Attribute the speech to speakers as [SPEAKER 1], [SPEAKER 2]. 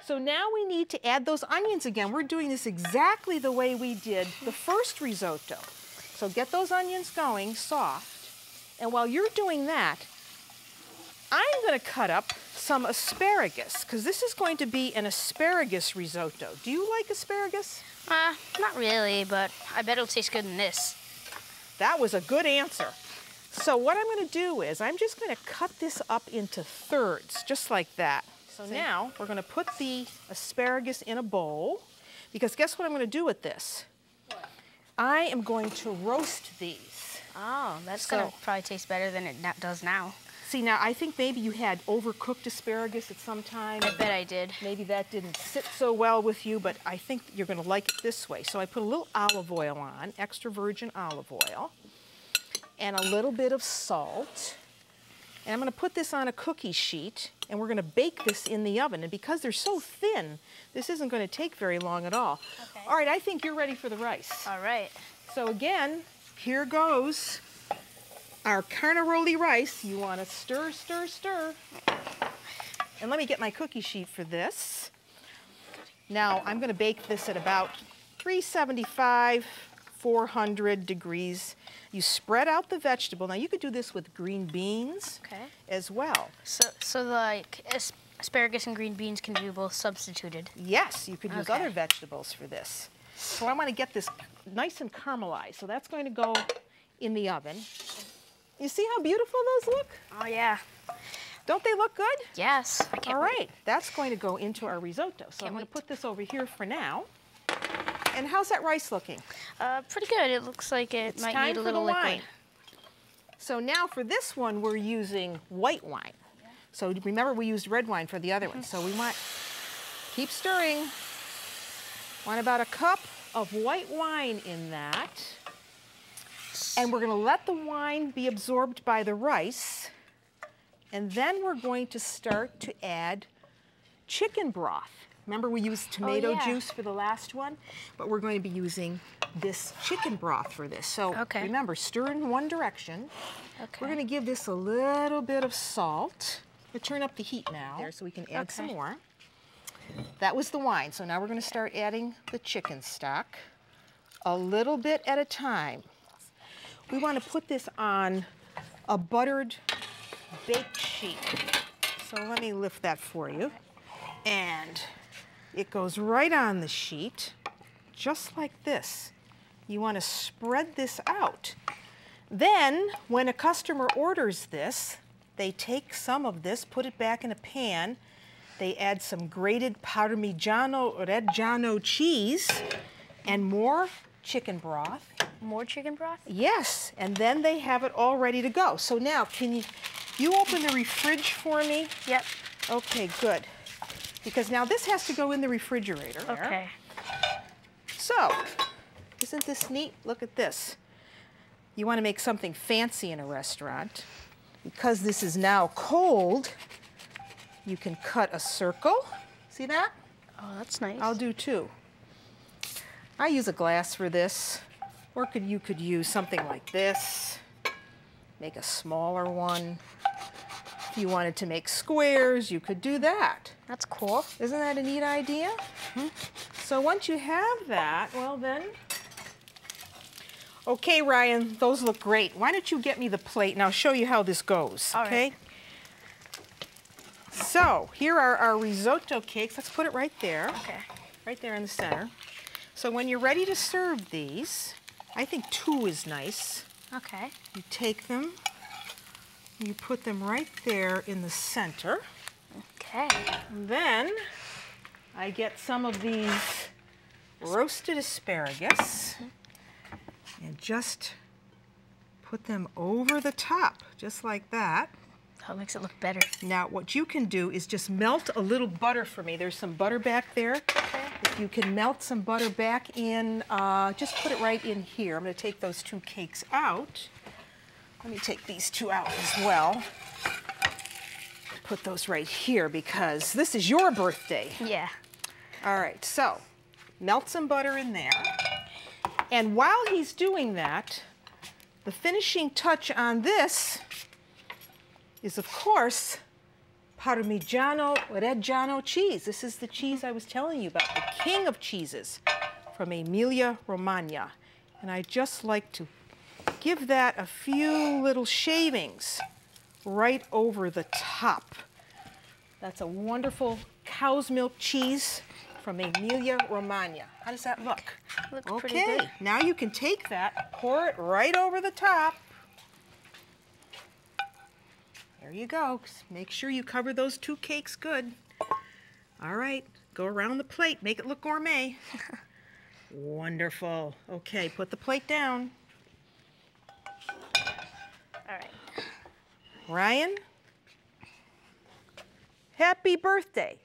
[SPEAKER 1] So now we need to add those onions again. We're doing this exactly the way we did the first risotto. So get those onions going, soft. And while you're doing that, I'm going to cut up some asparagus, because this is going to be an asparagus risotto. Do you like asparagus?
[SPEAKER 2] Not really, but I bet it'll taste good in this.
[SPEAKER 1] That was a good answer. So what I'm going to do is I'm just going to cut this up into thirds, just like that. So now we're going to put the asparagus in a bowl, because guess what I'm going to do with this?
[SPEAKER 2] What?
[SPEAKER 1] I am going to roast these.
[SPEAKER 2] Oh, that's going to probably taste better than it does now.
[SPEAKER 1] See, now I think maybe you had overcooked asparagus at some time.
[SPEAKER 2] I bet I did.
[SPEAKER 1] Maybe that didn't sit so well with you, but I think you're going to like it this way. So I put a little olive oil on, extra virgin olive oil, and a little bit of salt. And I'm going to put this on a cookie sheet, and we're going to bake this in the oven. And because they're so thin, this isn't going to take very long at all.
[SPEAKER 2] Okay.
[SPEAKER 1] All right, I think you're ready for the rice.
[SPEAKER 2] All right.
[SPEAKER 1] So again, here goes our carnaroli rice. You want to stir, stir, stir. And let me get my cookie sheet for this. Now, I'm going to bake this at about 375, 400 degrees. You spread out the vegetable. Now, you could do this with green beans as well.
[SPEAKER 2] So like asparagus and green beans can be both substituted?
[SPEAKER 1] Yes, you could use other vegetables for this. So I want to get this nice and caramelized. So that's going to go in the oven. You see how beautiful those look?
[SPEAKER 2] Oh, yeah.
[SPEAKER 1] Don't they look good?
[SPEAKER 2] Yes. I can't
[SPEAKER 1] All
[SPEAKER 2] wait.
[SPEAKER 1] right, that's going to go into our risotto. So I'm going to put this over here for now. And how's that rice looking?
[SPEAKER 2] Pretty good. It looks like it might need a little liquid.
[SPEAKER 1] Wine. So now for this one, we're using white wine. Yeah. So remember, we used red wine for the other one. So we want, keep stirring. Want about a cup of white wine in that. And we're going to let the wine be absorbed by the rice. And then we're going to start to add chicken broth. Remember, we used tomato juice for the last one, but we're going to be using this chicken broth for this. So remember, stir in one direction. We're going to give this a little bit of salt. We'll turn up the heat now there so we can add some more. That was the wine. So now we're going to start adding the chicken stock a little bit at a time. We want to put this on a buttered baked sheet. So let me lift that for you. And it goes right on the sheet, just like this. You want to spread this out. Then, when a customer orders this, they take some of this, put it back in a pan. They add some grated Parmigiano Reggiano cheese and more chicken broth.
[SPEAKER 2] More chicken broth?
[SPEAKER 1] Yes, and then they have it all ready to go. So now, can you open the fridge for me?
[SPEAKER 2] Yep.
[SPEAKER 1] Okay, good. Because now this has to go in the refrigerator.
[SPEAKER 2] Okay.
[SPEAKER 1] So, isn't this neat? Look at this. You want to make something fancy in a restaurant. Because this is now cold, you can cut a circle. See that?
[SPEAKER 2] Oh, that's nice.
[SPEAKER 1] I'll do two. I use a glass for this. Or you could use something like this. Make a smaller one. If you wanted to make squares, you could do that.
[SPEAKER 2] That's cool.
[SPEAKER 1] Isn't that a neat idea? So once you have that, well then, okay, Ryan, those look great. Why don't you get me the plate and I'll show you how this goes, okay?
[SPEAKER 2] Right.
[SPEAKER 1] So here are our risotto cakes. Let's put it right there.
[SPEAKER 2] Okay.
[SPEAKER 1] Right there in the center. So when you're ready to serve these, I think two is nice.
[SPEAKER 2] Okay.
[SPEAKER 1] You take them, you put them right there in the center.
[SPEAKER 2] Okay.
[SPEAKER 1] And then I get some of these roasted asparagus and just put them over the top, just like that.
[SPEAKER 2] That makes it look better.
[SPEAKER 1] Now, what you can do is just melt a little butter for me. There's some butter back there.
[SPEAKER 2] Okay.
[SPEAKER 1] If you can melt some butter back in, just put it right in here. I'm going to take those two cakes out. Let me take these two out as well. Put those right here because this is your birthday.
[SPEAKER 2] Yeah.
[SPEAKER 1] All right, so melt some butter in there. And while he's doing that, the finishing touch on this is, of course, Parmigiano Reggiano cheese. This is the cheese I was telling you about, the king of cheeses from Emilia-Romagna. And I just like to give that a few little shavings right over the top. That's a wonderful cow's milk cheese from Emilia-Romagna. How does that look?
[SPEAKER 2] Looks pretty good.
[SPEAKER 1] Okay, now you can take that, pour it right over the top. There you go. Make sure you cover those 2 cakes good. All right, go around the plate. Make it look gourmet. Wonderful. Okay, put the plate down.
[SPEAKER 2] All right.
[SPEAKER 1] Ryan, happy birthday.